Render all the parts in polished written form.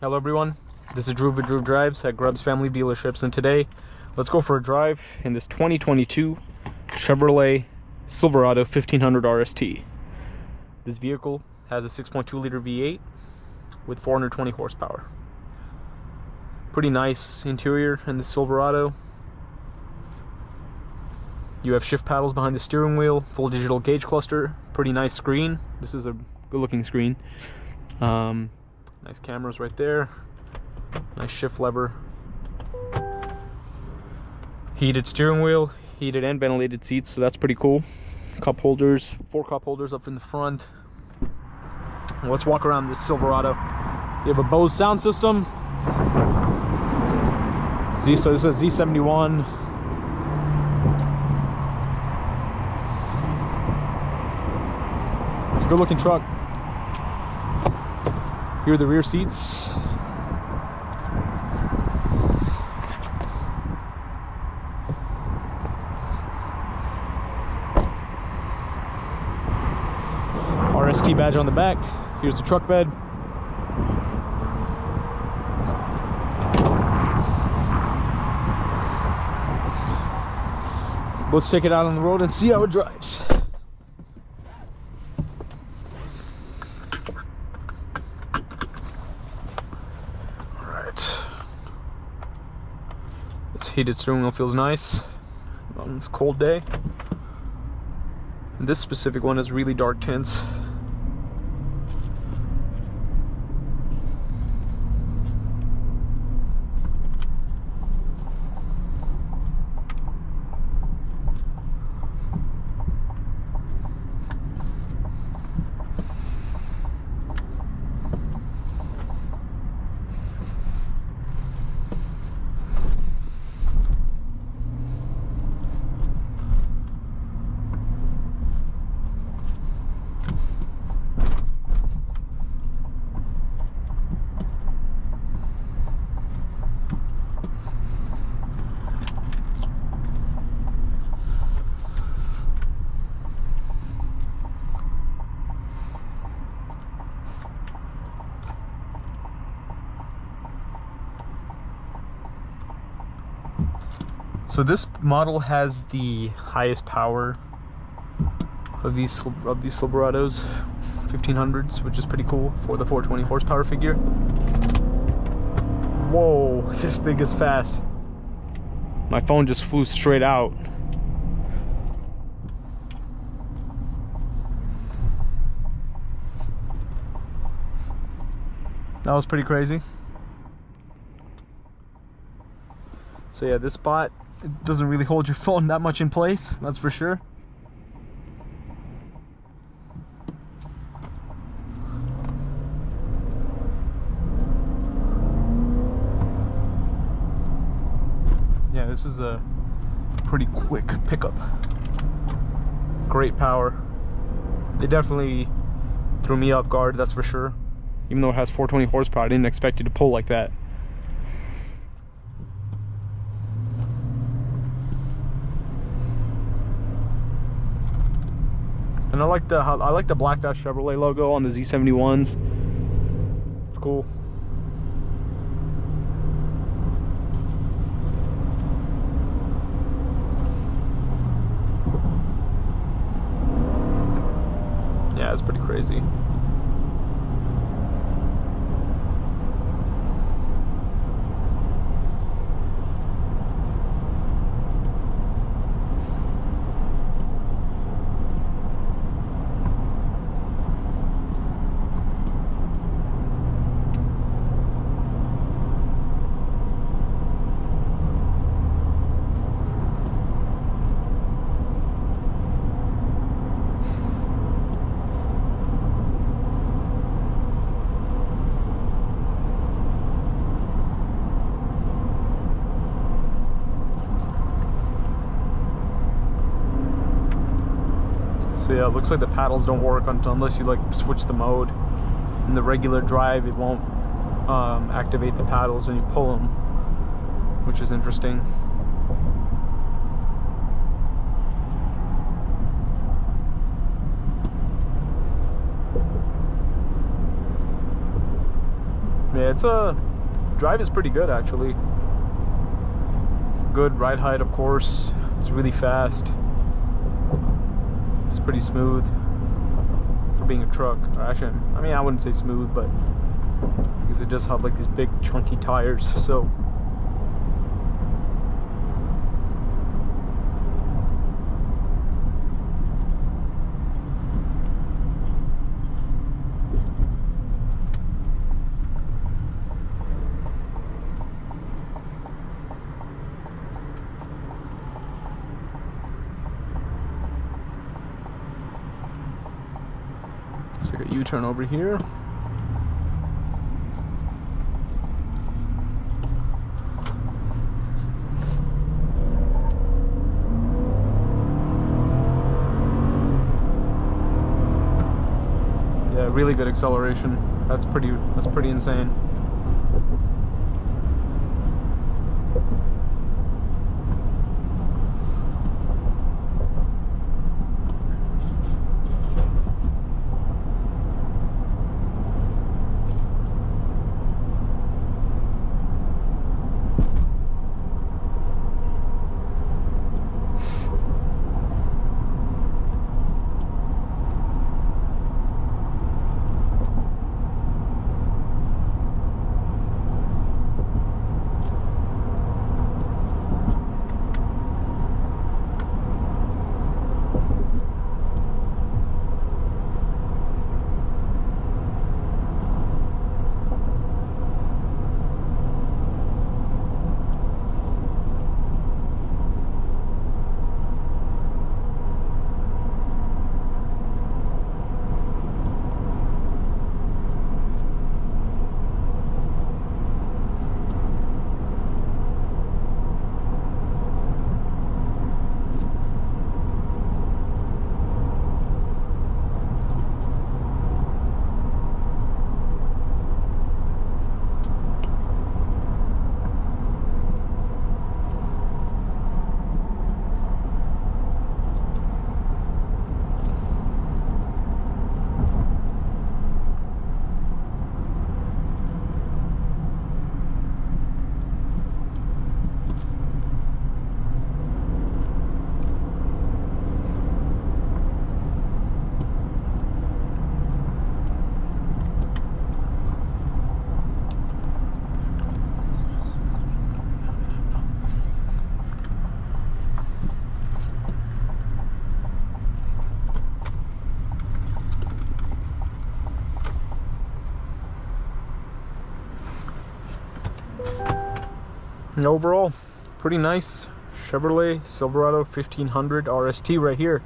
Hello everyone, this is Drew with Drew Drives at Grubbs Family Dealerships, and today let's go for a drive in this 2022 Chevrolet Silverado 1500 RST. This vehicle has a 6.2 liter V8 with 420 horsepower. Pretty nice interior in the Silverado. You have shift paddles behind the steering wheel, full digital gauge cluster, pretty nice screen. This is a good looking screen. Nice cameras right there. Nice shift lever. Heated steering wheel, heated and ventilated seats, so that's pretty cool. Cup holders, 4 cup holders up in the front. Let's walk around this Silverado. You have a Bose sound system. So this is Z71. It's a good looking truck. Here are the rear seats. RST badge on the back. Here's the truck bed. Let's take it out on the road and see how it drives. This heated steering wheel feels nice on this cold day. And this specific one has really dark tints. So this model has the highest power of these Silverados 1500s, which is pretty cool for the 420 horsepower figure. Whoa, this thing is fast. My phone just flew straight out. That was pretty crazy. So yeah, this spot, it doesn't really hold your phone that much in place, that's for sure. Yeah, this is a pretty quick pickup. Great power. It definitely threw me off guard, that's for sure. Even though it has 420 horsepower, I didn't expect it to pull like that. And I like the blacked out Chevrolet logo on the Z71s. It's cool. Yeah, it's pretty crazy. So yeah, it looks like the paddles don't work unless you like switch the mode. In the regular drive, it won't activate the paddles when you pull them, which is interesting. Yeah, it's a drive is pretty good actually. Good ride height, of course. It's really fast. It's pretty smooth for being a truck. Or actually, I mean, I wouldn't say smooth, but because it does have like these big chunky tires, so. Let's take a U-turn over here. Yeah, really good acceleration. That's pretty insane. And overall, pretty nice Chevrolet Silverado 1500 RST right here.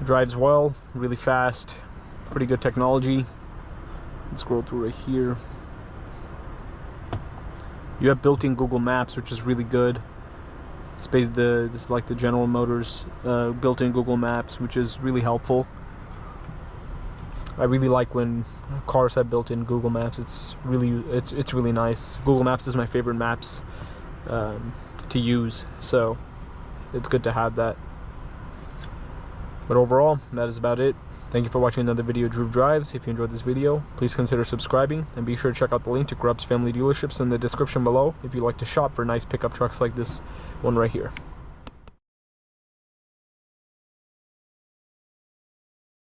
Drives well, really fast, pretty good technology. Let's scroll through right here. You have built-in Google Maps, which is really good. This is like the General Motors built-in Google Maps, which is really helpful. I really like when cars have built-in Google Maps. It's really nice. Google Maps is my favorite maps to use, so it's good to have that. But overall, that is about it. Thank you for watching another video of Drew Drives. If you enjoyed this video, please consider subscribing, and be sure to check out the link to Grubbs Family Dealerships in the description below if you'd like to shop for nice pickup trucks like this one right here.